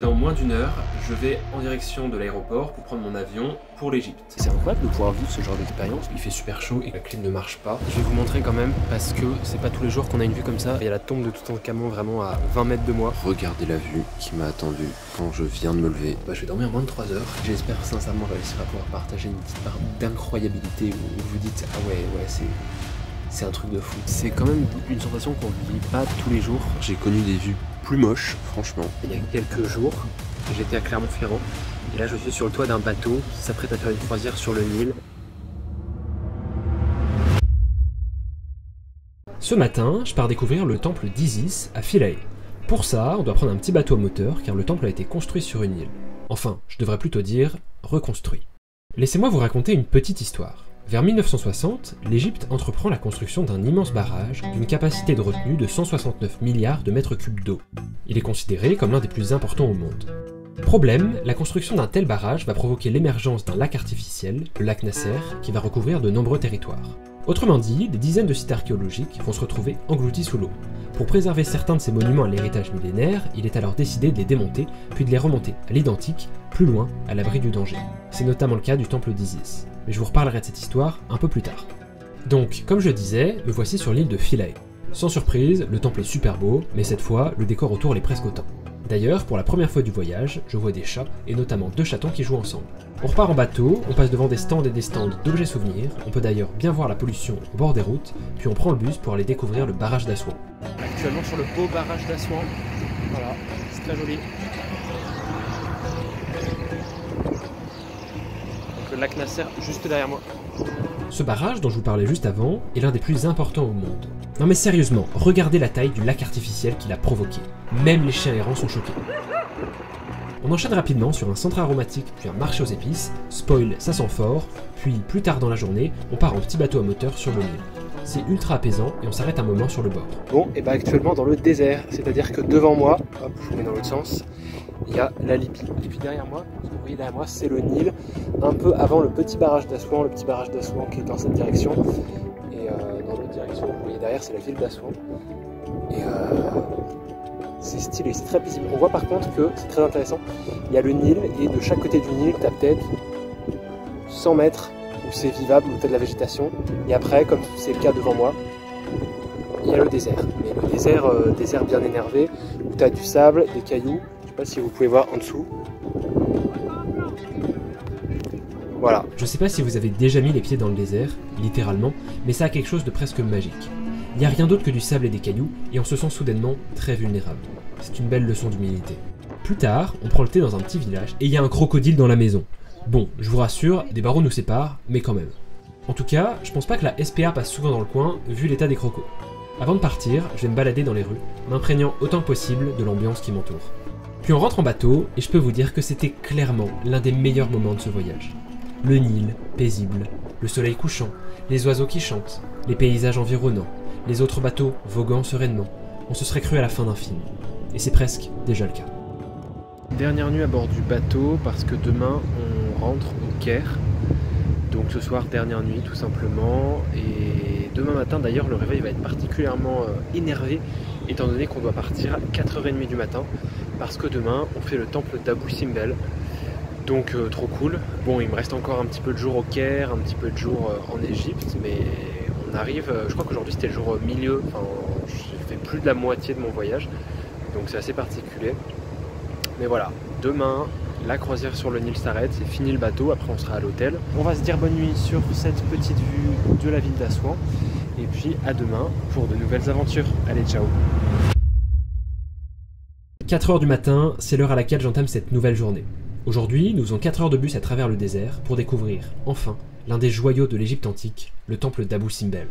Dans moins d'une heure, je vais en direction de l'aéroport pour prendre mon avion pour l'Égypte. C'est incroyable de pouvoir vivre ce genre d'expérience. Il fait super chaud et la clim ne marche pas. Je vais vous montrer quand même parce que c'est pas tous les jours qu'on a une vue comme ça. Il y a la tombe de Toutankhamon vraiment à 20 mètres de moi. Regardez la vue qui m'a attendu quand je viens de me lever. Je vais dormir moins de 3 heures. J'espère sincèrement réussir à pouvoir partager une petite part d'incroyabilité où vous vous dites ah ouais c'est un truc de fou. C'est quand même une sensation qu'on ne vit pas tous les jours. J'ai connu des vues plus moches, franchement. Il y a quelques jours, j'étais à Clermont-Ferrand et là je suis sur le toit d'un bateau qui s'apprête à faire une croisière sur le Nil. Ce matin, je pars découvrir le temple d'Isis à Philae. Pour ça, on doit prendre un petit bateau à moteur car le temple a été construit sur une île. Enfin, je devrais plutôt dire reconstruit. Laissez-moi vous raconter une petite histoire. Vers 1960, l'Égypte entreprend la construction d'un immense barrage d'une capacité de retenue de 169 milliards de mètres cubes d'eau. Il est considéré comme l'un des plus importants au monde. Problème, la construction d'un tel barrage va provoquer l'émergence d'un lac artificiel, le lac Nasser, qui va recouvrir de nombreux territoires. Autrement dit, des dizaines de sites archéologiques vont se retrouver engloutis sous l'eau. Pour préserver certains de ces monuments à l'héritage millénaire, il est alors décidé de les démonter, puis de les remonter à l'identique, plus loin, à l'abri du danger. C'est notamment le cas du temple d'Isis. Mais je vous reparlerai de cette histoire un peu plus tard. Donc, comme je disais, me voici sur l'île de Philae. Sans surprise, le temple est super beau, mais cette fois, le décor autour l'est presque autant. D'ailleurs, pour la première fois du voyage, je vois des chats, et notamment 2 chatons qui jouent ensemble. On repart en bateau, on passe devant des stands et des stands d'objets souvenirs, on peut d'ailleurs bien voir la pollution au bord des routes, puis on prend le bus pour aller découvrir le barrage d'Assouan. Actuellement sur le beau barrage d'Assouan, voilà, c'est très joli. Donc le lac Nasser juste derrière moi. Ce barrage dont je vous parlais juste avant est l'un des plus importants au monde. Non mais sérieusement, regardez la taille du lac artificiel qu'il a provoqué. Même les chiens errants sont choqués. On enchaîne rapidement sur un centre aromatique puis un marché aux épices, spoil ça sent fort, puis plus tard dans la journée, on part en petit bateau à moteur sur le Nil. C'est ultra apaisant et on s'arrête un moment sur le bord. Bon, et bah actuellement dans le désert, c'est-à-dire que devant moi, hop, je vous mets dans l'autre sens, il y a la Libye. Et puis derrière moi, ce que vous voyez derrière moi, c'est le Nil, un peu avant le petit barrage d'Assouan, qui est dans cette direction. Et dans l'autre direction, vous voyez derrière, c'est la ville d'Assouan. Et c'est stylé, c'est très paisible. On voit par contre que, c'est très intéressant, il y a le Nil et de chaque côté du Nil, tu as peut-être 100 mètres où c'est vivable, où tu as de la végétation. Et après, comme c'est le cas devant moi, il y a le désert. Mais le désert bien énervé, où tu as du sable, des cailloux. Je sais pas si vous pouvez voir en dessous. Voilà. Je sais pas si vous avez déjà mis les pieds dans le désert, littéralement, mais ça a quelque chose de presque magique. Il n'y a rien d'autre que du sable et des cailloux, et on se sent soudainement très vulnérable. C'est une belle leçon d'humilité. Plus tard, on prend le thé dans un petit village, et il y a un crocodile dans la maison. Bon, je vous rassure, des barreaux nous séparent, mais quand même. En tout cas, je pense pas que la SPA passe souvent dans le coin, vu l'état des crocos. Avant de partir, je vais me balader dans les rues, m'imprégnant autant que possible de l'ambiance qui m'entoure. Puis on rentre en bateau, et je peux vous dire que c'était clairement l'un des meilleurs moments de ce voyage. Le Nil, paisible, le soleil couchant, les oiseaux qui chantent, les paysages environnants, les autres bateaux voguant sereinement. On se serait cru à la fin d'un film. Et c'est presque déjà le cas. Dernière nuit à bord du bateau parce que demain on rentre au Caire. Donc ce soir, dernière nuit tout simplement. Et demain matin d'ailleurs, le réveil va être particulièrement énervé étant donné qu'on doit partir à 4h30 du matin parce que demain on fait le temple d'Abou Simbel. Donc trop cool. Bon, il me reste encore un petit peu de jours au Caire, un petit peu de jours en Égypte, mais on arrive, je crois qu'aujourd'hui c'était le jour milieu, enfin j'ai fait plus de la moitié de mon voyage, donc c'est assez particulier. Mais voilà, demain, la croisière sur le Nil s'arrête, c'est fini le bateau, après on sera à l'hôtel. On va se dire bonne nuit sur cette petite vue de la ville d'Assouan, et puis à demain pour de nouvelles aventures. Allez, ciao. 4h du matin, c'est l'heure à laquelle j'entame cette nouvelle journée. Aujourd'hui, nous faisons 4 heures de bus à travers le désert pour découvrir, enfin, l'un des joyaux de l'Égypte antique, le temple d'Abou Simbel.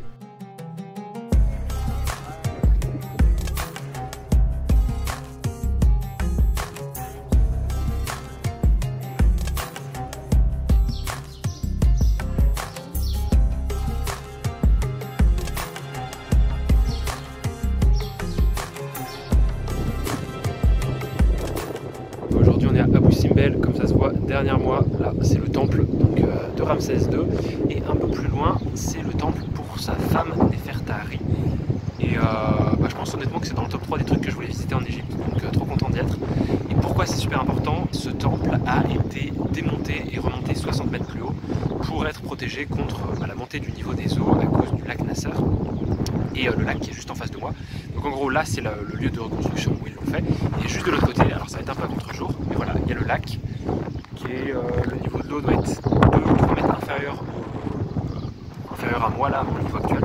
Aujourd'hui on est à Abou Simbel, comme ça se voit derrière moi, là c'est le temple donc, de Ramsès II, et un peu plus loin c'est le temple pour sa femme Néfertari. Et je pense honnêtement que c'est dans le top 3 des trucs que je voulais visiter en Égypte, donc trop content d'y être. Et pourquoi c'est super important? Ce temple a été démonté et remonté 60 mètres plus haut pour être protégé contre la montée du niveau des eaux à cause du lac Nasser et le lac qui est juste en face de moi. Donc en gros là c'est le lieu de reconstruction où ils l'ont fait, et juste de l'autre côté, alors ça va être un peu à contre-jour, mais voilà, il y a le lac qui est, le niveau de l'eau doit être 2 ou 3 mètres inférieur à moi là, à mon niveau actuel.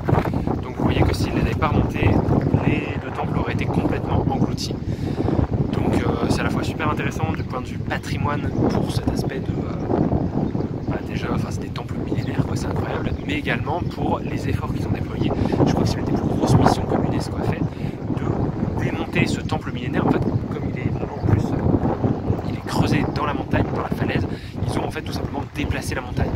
Donc vous voyez que s'il n'avait pas remonté, le temple aurait été complètement englouti. Donc c'est à la fois super intéressant du point de vue patrimoine pour cet aspect de déjà, enfin c'est des temples millénaires, c'est incroyable, mais également pour les efforts qu'ils ont déployés. Je crois que c'est l'une des plus grosses missions que l'UNESCO a fait, de démonter ce temple millénaire. En fait, comme il est vraiment en plus, il est creusé dans la montagne, dans la falaise, ils ont en fait tout simplement déplacé la montagne,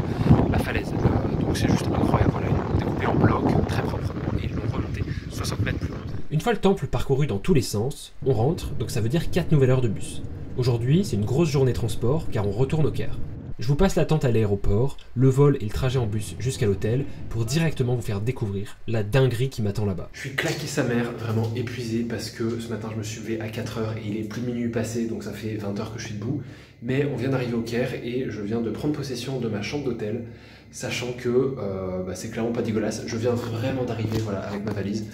la falaise. Donc c'est juste incroyable, voilà, ils l'ont découpé en blocs très proprement et ils l'ont remonté 60 mètres plus haut. Une fois le temple parcouru dans tous les sens, on rentre, donc ça veut dire 4 nouvelles heures de bus. Aujourd'hui, c'est une grosse journée transport car on retourne au Caire. Je vous passe l'attente à l'aéroport, le vol et le trajet en bus jusqu'à l'hôtel pour directement vous faire découvrir la dinguerie qui m'attend là-bas. Je suis claqué sa mère, vraiment épuisé parce que ce matin je me suis levé à 4h et il est plus de minuit passé, donc ça fait 20h que je suis debout. Mais on vient d'arriver au Caire et je viens de prendre possession de ma chambre d'hôtel, sachant que c'est clairement pas dégueulasse. Je viens vraiment d'arriver, voilà, avec ma valise.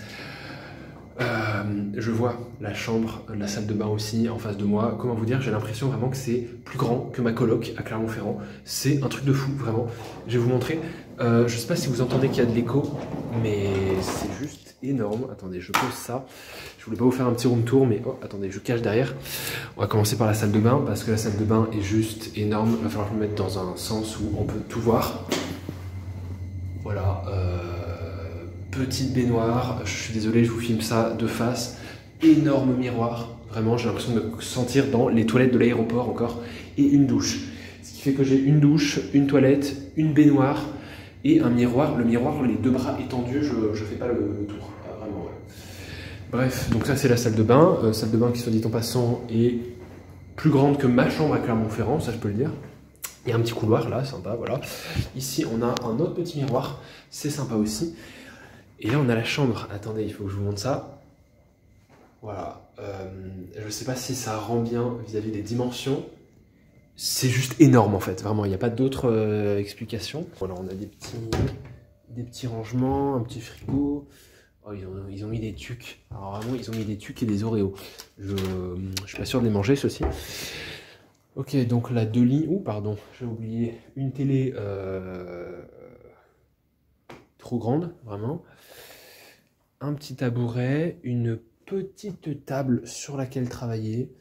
Je vois la chambre, la salle de bain aussi en face de moi. Comment vous dire, j'ai l'impression vraiment que c'est plus grand que ma coloc à Clermont-Ferrand. C'est un truc de fou, vraiment. Je vais vous montrer. Je sais pas si vous entendez qu'il y a de l'écho, mais c'est juste énorme. Attendez, je pose ça. Je voulais pas vous faire un petit room tour, mais oh, attendez, je cache derrière. On va commencer par la salle de bain, parce que la salle de bain est juste énorme. Il va falloir que je me mette dans un sens où on peut tout voir. Voilà. Petite baignoire, je suis désolé, je vous filme ça de face. Énorme miroir, vraiment, j'ai l'impression de me sentir dans les toilettes de l'aéroport encore. Et une douche. Ce qui fait que j'ai une douche, une toilette, une baignoire et un miroir. Le miroir, les deux bras étendus, je fais pas le tour. Vraiment, ouais. Bref, donc ça c'est la salle de bain. Salle de bain qui, soit dit en passant, est plus grande que ma chambre à Clermont-Ferrand, ça je peux le dire. Il y a un petit couloir là, sympa, voilà. Ici on a un autre petit miroir, c'est sympa aussi. Et là on a la chambre, attendez, il faut que je vous montre ça. Voilà, je sais pas si ça rend bien vis-à-vis des dimensions. C'est juste énorme en fait, vraiment, il n'y a pas d'autre explication. Voilà, on a des petits rangements, un petit frigo. Oh, ils ont mis des tucs, alors vraiment ils ont mis des tucs et des Oreos. Je suis pas sûr de les manger ceux-ci. Ok, donc là 2 lits, pardon, j'ai oublié, une télé trop grande, vraiment. Un petit tabouret, une petite table sur laquelle travailler.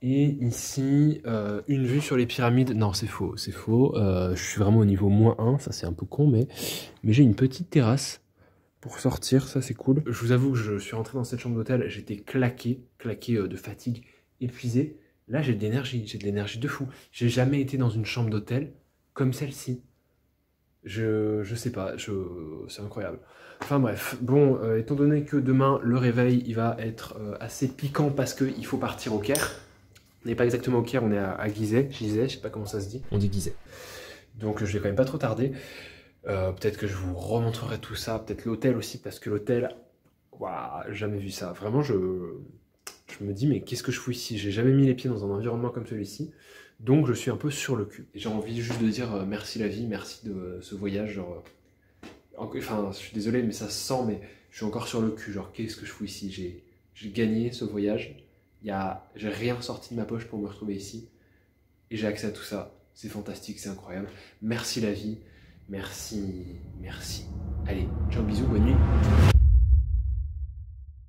Et ici, une vue sur les pyramides. Non, c'est faux, c'est faux. Je suis vraiment au niveau -1, ça c'est un peu con, mais j'ai une petite terrasse pour sortir, ça c'est cool. Je vous avoue que je suis rentré dans cette chambre d'hôtel, j'étais claqué de fatigue, épuisé. Là j'ai de l'énergie de fou. J'ai jamais été dans une chambre d'hôtel comme celle-ci. Je sais pas, c'est incroyable. Enfin bref, bon, étant donné que demain le réveil il va être assez piquant parce qu'il faut partir au Caire. On n'est pas exactement au Caire, on est à Gizeh, je sais pas comment ça se dit. On dit Gizeh. Donc je vais quand même pas trop tarder. Peut-être que je vous remontrerai tout ça, peut-être l'hôtel aussi, parce que l'hôtel, waouh, jamais vu ça. Vraiment, je me dis, mais qu'est-ce que je fous ici? J'ai jamais mis les pieds dans un environnement comme celui-ci. Donc je suis un peu sur le cul. J'ai envie juste de dire merci la vie, merci de ce voyage. Genre, enfin, je suis désolé, mais ça se sent, mais je suis encore sur le cul. Genre, qu'est-ce que je fous ici? J'ai gagné ce voyage. J'ai rien sorti de ma poche pour me retrouver ici. Et j'ai accès à tout ça. C'est fantastique, c'est incroyable. Merci la vie. Merci. Allez, ciao, bisous, bonne nuit.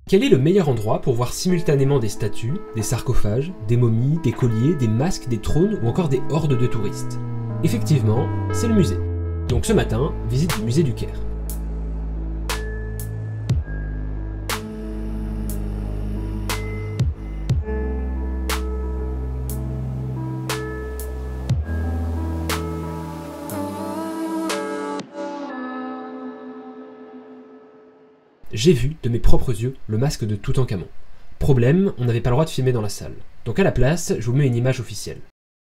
Quel est le meilleur endroit pour voir simultanément des statues, des sarcophages, des momies, des colliers, des masques, des trônes ou encore des hordes de touristes? Effectivement, c'est le musée. Donc ce matin, visite du musée du Caire. J'ai vu de mes propres yeux le masque de Toutankhamon. Problème, on n'avait pas le droit de filmer dans la salle. Donc à la place, je vous mets une image officielle.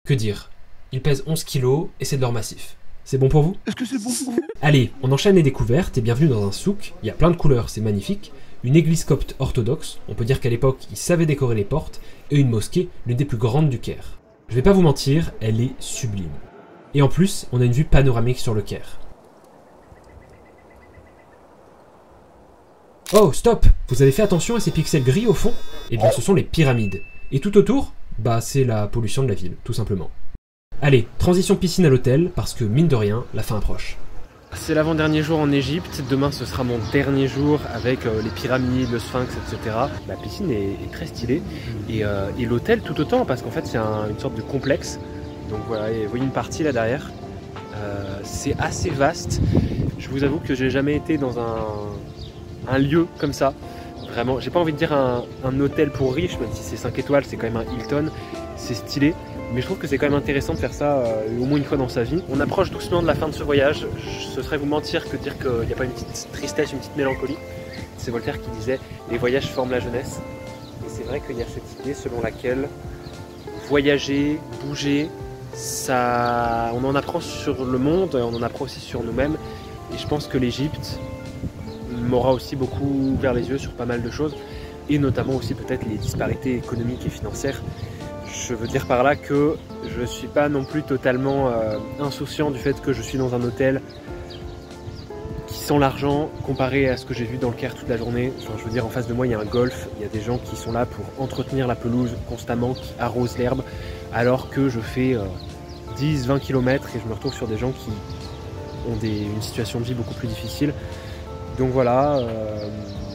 Que dire? Il pèse 11 kg et c'est de l'or massif. C'est bon pour vous? Est-ce que c'est bon pour vous? Allez, on enchaîne les découvertes et bienvenue dans un souk. Il y a plein de couleurs, c'est magnifique. une église copte orthodoxe, on peut dire qu'à l'époque ils savaient décorer les portes, et une mosquée, l'une des plus grandes du Caire. Je vais pas vous mentir, elle est sublime. Et en plus, on a une vue panoramique sur le Caire. Oh, stop! Vous avez fait attention à ces pixels gris au fond? Eh bien, ce sont les pyramides. Et tout autour? Bah, c'est la pollution de la ville, tout simplement. Allez, transition piscine à l'hôtel, parce que, mine de rien, la fin approche. C'est l'avant-dernier jour en Égypte, demain ce sera mon dernier jour avec les pyramides, le sphinx, etc. La piscine est très stylée et l'hôtel tout autant parce qu'en fait c'est une sorte de complexe. Donc voilà, et vous voyez une partie là derrière. C'est assez vaste. Je vous avoue que j'ai jamais été dans un lieu comme ça. Vraiment, j'ai pas envie de dire un hôtel pour riches, même si c'est 5 étoiles, c'est quand même un Hilton. C'est stylé. Mais je trouve que c'est quand même intéressant de faire ça au moins une fois dans sa vie. On approche doucement de la fin de ce voyage. Ce serait vous mentir que dire qu'il n'y a pas une petite tristesse, une petite mélancolie. C'est Voltaire qui disait « Les voyages forment la jeunesse ». Et c'est vrai qu'il y a cette idée selon laquelle voyager, bouger, ça, on en apprend sur le monde, on en apprend aussi sur nous-mêmes. Et je pense que l'Égypte m'aura aussi beaucoup ouvert les yeux sur pas mal de choses. Et notamment aussi peut-être les disparités économiques et financières. Je veux dire par là que je ne suis pas non plus totalement insouciant du fait que je suis dans un hôtel qui sent l'argent comparé à ce que j'ai vu dans le Caire toute la journée. Enfin, je veux dire, en face de moi, il y a un golf, il y a des gens qui sont là pour entretenir la pelouse constamment, qui arrosent l'herbe, alors que je fais 10-20 km et je me retrouve sur des gens qui ont une situation de vie beaucoup plus difficile. Donc voilà,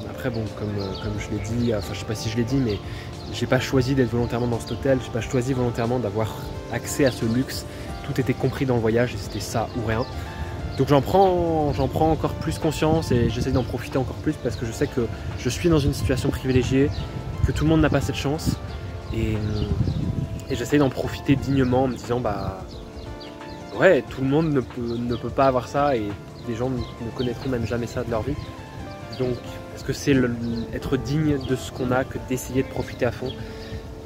après bon, comme je l'ai dit, enfin je sais pas si je l'ai dit, mais j'ai pas choisi d'être volontairement dans cet hôtel, j'ai pas choisi volontairement d'avoir accès à ce luxe. Tout était compris dans le voyage et c'était ça ou rien. Donc j'en prends encore plus conscience et j'essaie d'en profiter encore plus parce que je sais que je suis dans une situation privilégiée, que tout le monde n'a pas cette chance et j'essaie d'en profiter dignement en me disant bah ouais, tout le monde ne peut pas avoir ça et des gens ne connaîtront même jamais ça de leur vie. Donc est-ce que c'est être digne de ce qu'on a que d'essayer de profiter à fond?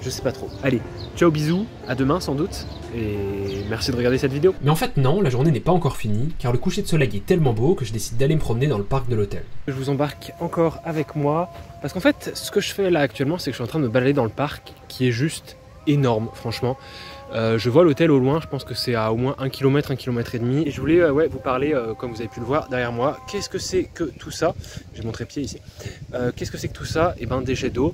Je sais pas trop. Allez, ciao, bisous, à demain sans doute, et merci de regarder cette vidéo. Mais en fait non, la journée n'est pas encore finie, car le coucher de soleil est tellement beau que je décide d'aller me promener dans le parc de l'hôtel. Je vous embarque encore avec moi, parce qu'en fait, ce que je fais là actuellement, c'est que je suis en train de me balader dans le parc, qui est juste énorme, franchement. Je vois l'hôtel au loin, je pense que c'est à au moins 1 km, 1 km et demi. Et je voulais vous parler, comme vous avez pu le voir derrière moi, qu'est-ce que c'est que tout ça? J'ai mon trépied ici. Qu'est-ce que c'est que tout ça? Et ben des jets d'eau.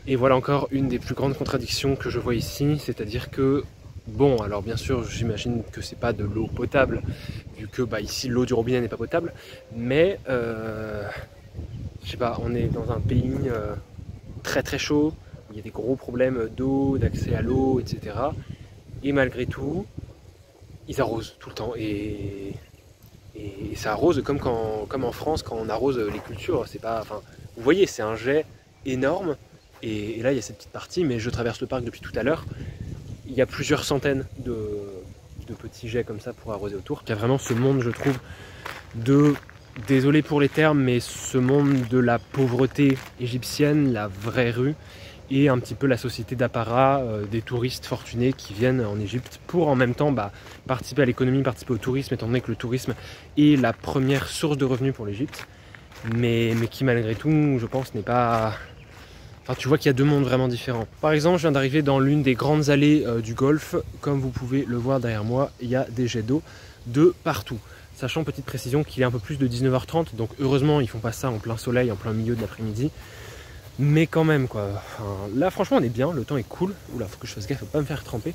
Et voilà encore une des plus grandes contradictions que je vois ici, c'est-à-dire que, bon, alors bien sûr, j'imagine que c'est pas de l'eau potable, vu que bah, ici l'eau du robinet n'est pas potable, mais je sais pas, on est dans un pays très très chaud, il y a des gros problèmes d'eau, d'accès à l'eau, etc. Et malgré tout, ils arrosent tout le temps. Et ça arrose comme en France quand on arrose les cultures. C'est pas, enfin, vous voyez, c'est un jet énorme. Et là, il y a cette petite partie, mais je traverse le parc depuis tout à l'heure. Il y a plusieurs centaines de petits jets comme ça pour arroser autour. Il y a vraiment ce monde, je trouve, désolé pour les termes, mais ce monde de la pauvreté égyptienne, la vraie rue, et un petit peu la société d'apparat des touristes fortunés qui viennent en Égypte pour en même temps bah, participer à l'économie, participer au tourisme, étant donné que le tourisme est la première source de revenus pour l'Égypte, mais qui malgré tout, je pense, n'est pas... Enfin, tu vois qu'il y a deux mondes vraiment différents. Par exemple, je viens d'arriver dans l'une des grandes allées du Golfe. Comme vous pouvez le voir derrière moi, il y a des jets d'eau de partout. Sachant, petite précision, qu'il est un peu plus de 19h30, donc heureusement, ils font pas ça en plein soleil, en plein milieu de l'après-midi. Mais quand même, quoi. Enfin, là, franchement, on est bien, le temps est cool. Oula, faut que je fasse gaffe, faut pas me faire tremper.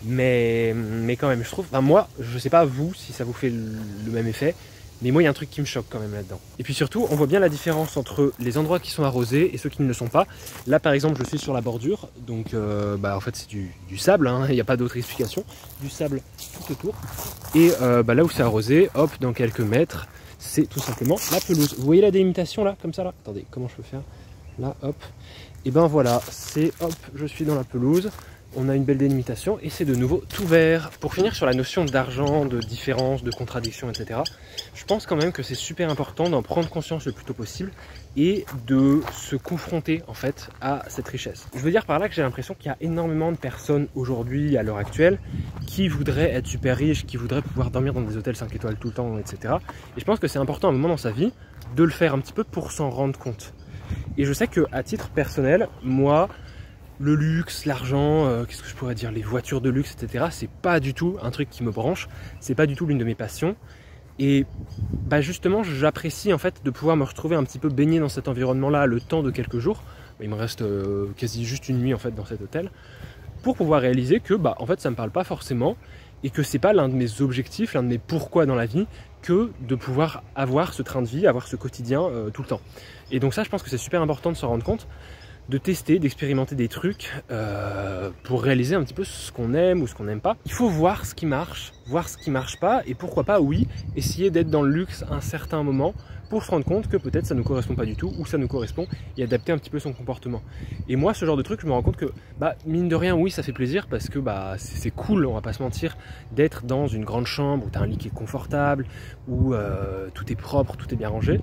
Mais quand même, je trouve... Enfin, moi, je sais pas vous, si ça vous fait le même effet, mais moi, il y a un truc qui me choque quand même là-dedans. Et puis surtout, on voit bien la différence entre les endroits qui sont arrosés et ceux qui ne le sont pas. Là, par exemple, je suis sur la bordure, donc bah, en fait, c'est du sable, hein, il n'y a pas d'autre explication. Du sable tout autour. Et bah, là où c'est arrosé, hop, dans quelques mètres, c'est tout simplement la pelouse. Vous voyez la délimitation là, comme ça là? Attendez, comment je peux faire? Là, hop. Et ben voilà, c'est hop, je suis dans la pelouse. On a une belle délimitation et c'est de nouveau tout vert. Pour finir sur la notion d'argent, de différence, de contradiction, etc. Je pense quand même que c'est super important d'en prendre conscience le plus tôt possible et de se confronter en fait à cette richesse. Je veux dire par là que j'ai l'impression qu'il y a énormément de personnes aujourd'hui, à l'heure actuelle, qui voudraient être super riches, qui voudraient pouvoir dormir dans des hôtels 5 étoiles tout le temps, etc. Et je pense que c'est important à un moment dans sa vie de le faire un petit peu pour s'en rendre compte. Et je sais qu'à titre personnel, moi, le luxe, l'argent, qu'est-ce que je pourrais dire, les voitures de luxe, etc., c'est pas du tout un truc qui me branche, c'est pas du tout l'une de mes passions. Et bah justement, j'apprécie en fait de pouvoir me retrouver un petit peu baigné dans cet environnement-là le temps de quelques jours. Il me reste quasi juste une nuit en fait dans cet hôtel, pour pouvoir réaliser que bah en fait ça me parle pas forcément et que c'est pas l'un de mes objectifs, l'un de mes pourquoi dans la vie, que de pouvoir avoir ce train de vie, avoir ce quotidien tout le temps. Et donc ça, je pense que c'est super important de s'en rendre compte, de tester, d'expérimenter des trucs pour réaliser un petit peu ce qu'on aime ou ce qu'on n'aime pas. Il faut voir ce qui marche pas, et pourquoi pas, oui, essayer d'être dans le luxe un certain moment pour se rendre compte que peut-être ça ne nous correspond pas du tout ou ça nous correspond et adapter un petit peu son comportement. Et moi, ce genre de truc, je me rends compte que, bah, mine de rien, oui, ça fait plaisir parce que bah, c'est cool, on va pas se mentir, d'être dans une grande chambre où tu as un lit qui est confortable, où tout est propre, tout est bien rangé.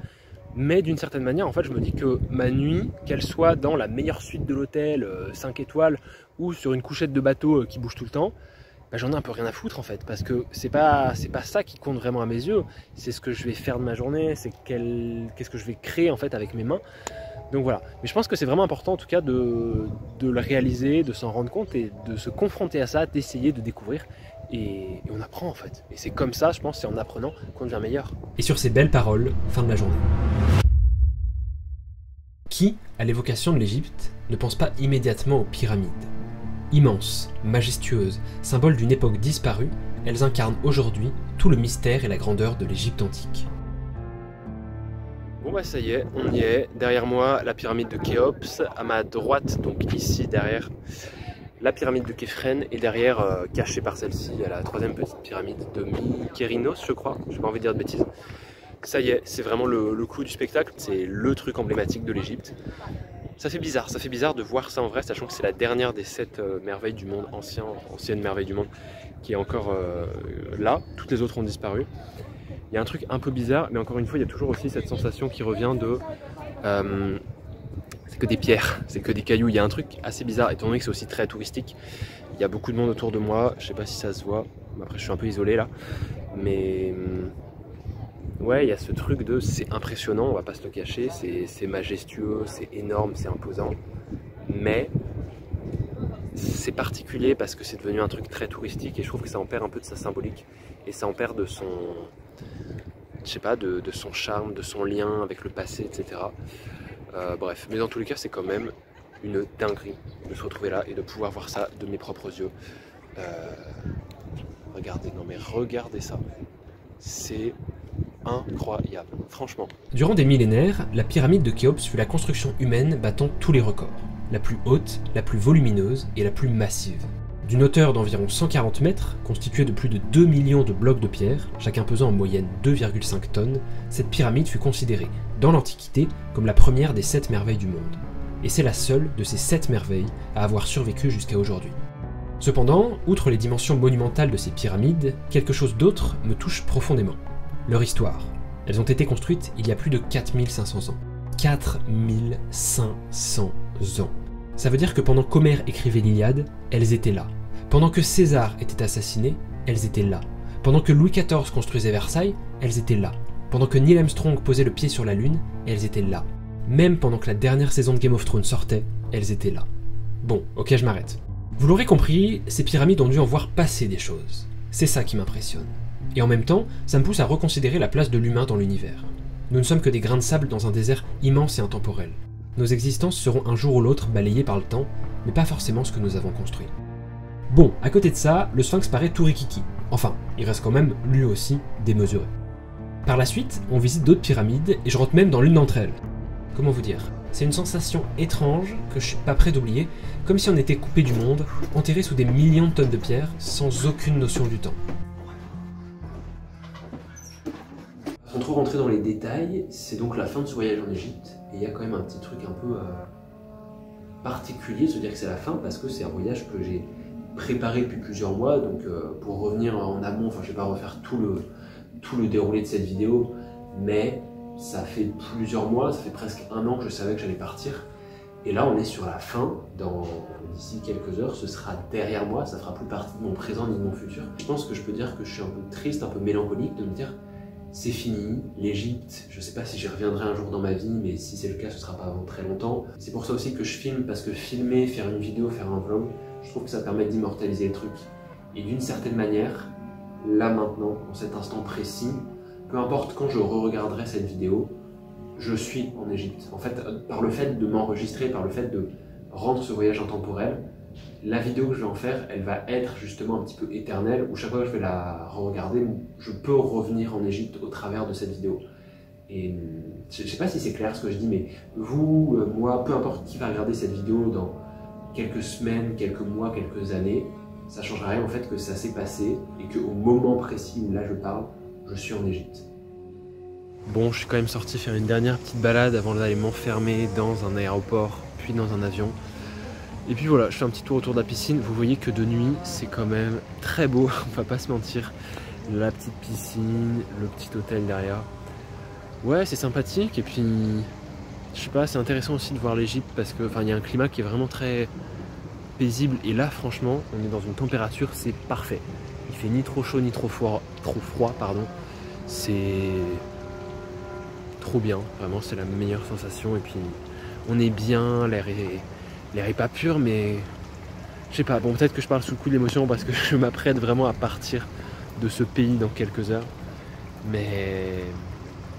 Mais d'une certaine manière, en fait, je me dis que ma nuit, qu'elle soit dans la meilleure suite de l'hôtel, 5 étoiles, ou sur une couchette de bateau qui bouge tout le temps, bah, j'en ai un peu rien à foutre en fait, parce que c'est pas ça qui compte vraiment à mes yeux, c'est ce que je vais faire de ma journée, c'est qu'est-ce que je vais créer en fait avec mes mains. Donc voilà, mais je pense que c'est vraiment important en tout cas de le réaliser, de s'en rendre compte et de se confronter à ça, d'essayer de découvrir. Et on apprend en fait. Et c'est comme ça, je pense, c'est en apprenant qu'on devient meilleur. Et sur ces belles paroles, fin de la journée. Qui, à l'évocation de l'Égypte, ne pense pas immédiatement aux pyramides? Immenses, majestueuses, symboles d'une époque disparue, elles incarnent aujourd'hui tout le mystère et la grandeur de l'Égypte antique. Bon bah ça y est, on y est. Derrière moi, la pyramide de Khéops. À ma droite, donc ici derrière, la pyramide de Képhren, et derrière, cachée par celle-ci, il y a la troisième petite pyramide de Mykérinos, je crois. J'ai pas envie de dire de bêtises. Ça y est, c'est vraiment le clou du spectacle. C'est le truc emblématique de l'Égypte. Ça fait bizarre de voir ça en vrai, sachant que c'est la dernière des 7 merveilles du monde, anciennes merveilles du monde, qui est encore là. Toutes les autres ont disparu. Il y a un truc un peu bizarre, mais encore une fois, il y a toujours aussi cette sensation qui revient de... c'est que des pierres, c'est que des cailloux. Il y a un truc assez bizarre, étant donné que c'est aussi très touristique. Il y a beaucoup de monde autour de moi, je sais pas si ça se voit. Après, je suis un peu isolé là. Mais... ouais, il y a ce truc de... c'est impressionnant, on va pas se le cacher. C'est majestueux, c'est énorme, c'est imposant. Mais... c'est particulier parce que c'est devenu un truc très touristique et je trouve que ça en perd un peu de sa symbolique. Et ça en perd de son... je sais pas, de son charme, de son lien avec le passé, etc. Bref, mais dans tous les cas, c'est quand même une dinguerie de se retrouver là et de pouvoir voir ça de mes propres yeux. Regardez, non mais regardez ça. C'est incroyable, franchement. Durant des millénaires, la pyramide de Khéops fut la construction humaine battant tous les records. La plus haute, la plus volumineuse et la plus massive. D'une hauteur d'environ 140 mètres, constituée de plus de 2 millions de blocs de pierre, chacun pesant en moyenne 2,5 tonnes, cette pyramide fut considérée, dans l'Antiquité, comme la première des 7 merveilles du monde. Et c'est la seule de ces 7 merveilles à avoir survécu jusqu'à aujourd'hui. Cependant, outre les dimensions monumentales de ces pyramides, quelque chose d'autre me touche profondément. Leur histoire. Elles ont été construites il y a plus de 4500 ans. 4500 ans. Ça veut dire que pendant qu'Homère écrivait l'Iliade, elles étaient là. Pendant que César était assassiné, elles étaient là. Pendant que Louis XIV construisait Versailles, elles étaient là. Pendant que Neil Armstrong posait le pied sur la Lune, elles étaient là. Même pendant que la dernière saison de Game of Thrones sortait, elles étaient là. Bon, ok, je m'arrête. Vous l'aurez compris, ces pyramides ont dû en voir passer des choses. C'est ça qui m'impressionne. Et en même temps, ça me pousse à reconsidérer la place de l'humain dans l'univers. Nous ne sommes que des grains de sable dans un désert immense et intemporel. Nos existences seront un jour ou l'autre balayées par le temps, mais pas forcément ce que nous avons construit. Bon, à côté de ça, le Sphinx paraît tout rikiki. Enfin, il reste quand même, lui aussi, démesuré. Par la suite, on visite d'autres pyramides, et je rentre même dans l'une d'entre elles. Comment vous dire? C'est une sensation étrange que je suis pas prêt d'oublier, comme si on était coupé du monde, enterré sous des millions de tonnes de pierres, sans aucune notion du temps. Sans trop rentrer dans les détails, c'est donc la fin de ce voyage en Égypte, et il y a quand même un petit truc un peu particulier de se dire que c'est la fin, parce que c'est un voyage que j'ai préparé depuis plusieurs mois, donc pour revenir en amont, enfin je vais pas refaire tout le déroulé de cette vidéo, mais ça fait plusieurs mois, ça fait presque un an que je savais que j'allais partir, et là on est sur la fin, d'ici quelques heures, ce sera derrière moi, ça fera plus partie de mon présent ni de mon futur. Je pense que je peux dire que je suis un peu triste, un peu mélancolique de me dire c'est fini. L'Égypte, je sais pas si j'y reviendrai un jour dans ma vie, mais si c'est le cas, ce sera pas avant très longtemps. C'est pour ça aussi que je filme, parce que filmer, faire une vidéo, faire un vlog, je trouve que ça permet d'immortaliser le truc. Et d'une certaine manière, là maintenant, en cet instant précis, peu importe quand je re-regarderai cette vidéo, je suis en Égypte. En fait, par le fait de m'enregistrer, par le fait de rendre ce voyage intemporel, la vidéo que je vais en faire, elle va être justement un petit peu éternelle, où chaque fois que je vais la re-regarder, je peux revenir en Égypte au travers de cette vidéo. Et je sais pas si c'est clair ce que je dis, mais vous, moi, peu importe qui va regarder cette vidéo dans quelques semaines, quelques mois, quelques années, ça changera rien en fait que ça s'est passé et qu'au moment précis où là je parle, je suis en Égypte. Bon, je suis quand même sorti faire une dernière petite balade avant d'aller m'enfermer dans un aéroport, puis dans un avion. Et puis voilà, je fais un petit tour autour de la piscine. Vous voyez que de nuit, c'est quand même très beau, on va pas se mentir. La petite piscine, le petit hôtel derrière. Ouais, c'est sympathique. Et puis, je sais pas, c'est intéressant aussi de voir l'Égypte parce que, enfin, il y a un climat qui est vraiment très paisible. Et là, franchement, on est dans une température, c'est parfait. Il fait ni trop chaud ni trop froid, pardon. C'est trop bien, vraiment, c'est la meilleure sensation. Et puis, on est bien, l'air est pas pur, mais je sais pas, bon, peut-être que je parle sous le coup de l'émotion parce que je m'apprête vraiment à partir de ce pays dans quelques heures, mais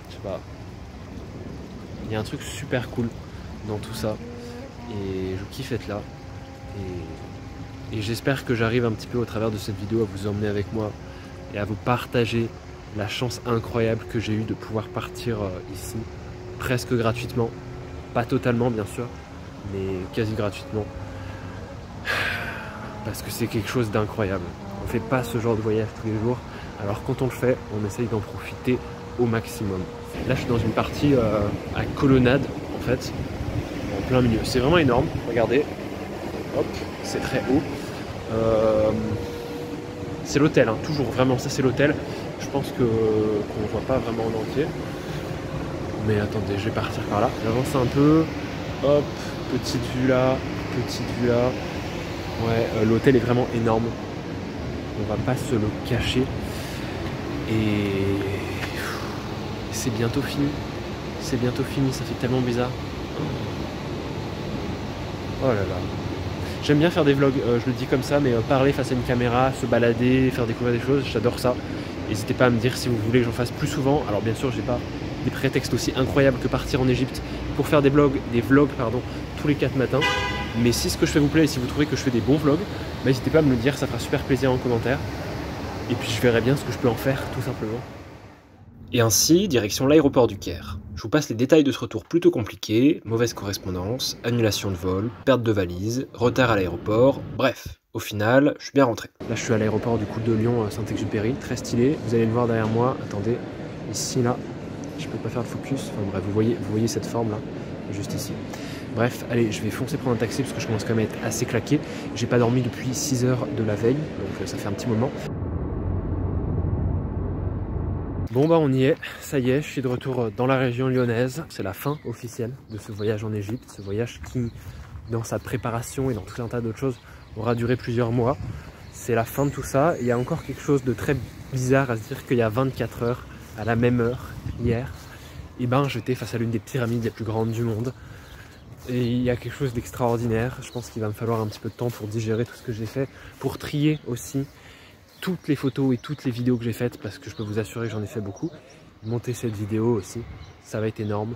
je sais pas, il y a un truc super cool dans tout ça et je kiffe être là et j'espère que j'arrive un petit peu au travers de cette vidéo à vous emmener avec moi et à vous partager la chance incroyable que j'ai eue de pouvoir partir ici presque gratuitement, pas totalement bien sûr, mais quasi gratuitement, parce que c'est quelque chose d'incroyable. On fait pas ce genre de voyage tous les jours, alors quand on le fait, on essaye d'en profiter au maximum. Là je suis dans une partie à colonnade en fait, en plein milieu. C'est vraiment énorme, regardez, hop, c'est très haut. C'est l'hôtel, hein, toujours, vraiment, ça c'est l'hôtel. Je pense qu'on ne voit pas vraiment en entier. Mais attendez, je vais partir par là, j'avance un peu, hop, petite vue là, ouais, l'hôtel est vraiment énorme, on va pas se le cacher, et c'est bientôt fini, ça fait tellement bizarre. Oh là là, j'aime bien faire des vlogs, je le dis comme ça, mais parler face à une caméra, se balader, faire découvrir des choses, j'adore ça. N'hésitez pas à me dire si vous voulez que j'en fasse plus souvent. Alors bien sûr, j'ai pas des prétextes aussi incroyables que partir en Égypte pour faire des vlogs tous les 4 matins. Mais si ce que je fais vous plaît et si vous trouvez que je fais des bons vlogs, n'hésitez pas à me le dire, ça fera super plaisir en commentaire. Et puis je verrai bien ce que je peux en faire tout simplement. Et ainsi, direction l'aéroport du Caire. Je vous passe les détails de ce retour plutôt compliqué, mauvaise correspondance, annulation de vol, perte de valise, retard à l'aéroport, bref. Au final, je suis bien rentré. Là, je suis à l'aéroport du coup de Lyon Saint-Exupéry, très stylé. Vous allez le voir derrière moi. Attendez, ici là, je peux pas faire de focus. Enfin bref, vous voyez cette forme là, juste ici. Bref, allez, je vais foncer prendre un taxi parce que je commence quand même à être assez claqué. J'ai pas dormi depuis 6 heures de la veille, donc ça fait un petit moment. Bon bah on y est, ça y est, je suis de retour dans la région lyonnaise. C'est la fin officielle de ce voyage en Égypte, ce voyage qui, dans sa préparation et dans tout un tas d'autres choses, aura duré plusieurs mois. C'est la fin de tout ça. Il y a encore quelque chose de très bizarre à se dire qu'il y a 24 heures, à la même heure, hier, et ben j'étais face à l'une des pyramides les plus grandes du monde. Et il y a quelque chose d'extraordinaire. Je pense qu'il va me falloir un petit peu de temps pour digérer tout ce que j'ai fait, pour trier aussi toutes les photos et toutes les vidéos que j'ai faites, parce que je peux vous assurer que j'en ai fait beaucoup. Monter cette vidéo aussi, ça va être énorme.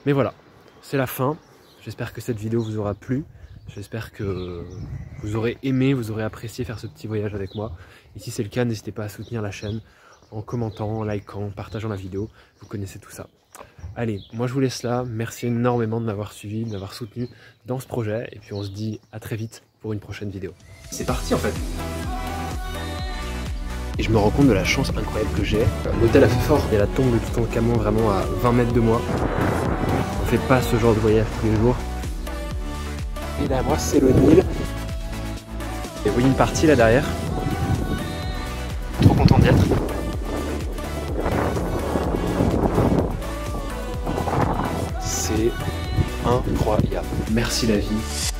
Mais voilà, c'est la fin. J'espère que cette vidéo vous aura plu. J'espère que vous aurez aimé, vous aurez apprécié faire ce petit voyage avec moi. Et si c'est le cas, n'hésitez pas à soutenir la chaîne en commentant, en likant, en partageant la vidéo. Vous connaissez tout ça. Allez, moi je vous laisse là. Merci énormément de m'avoir suivi, de m'avoir soutenu dans ce projet. Et puis on se dit à très vite pour une prochaine vidéo. C'est parti en fait. Et je me rends compte de la chance incroyable que j'ai. L'hôtel a fait fort. Il y a la tombe de Toutankhamon vraiment à 20 mètres de moi. On fait pas ce genre de voyage tous les jours. Et là, moi, c'est le Nil. Et vous voyez une partie là derrière. Trop content d'y être. C'est incroyable. Merci la vie.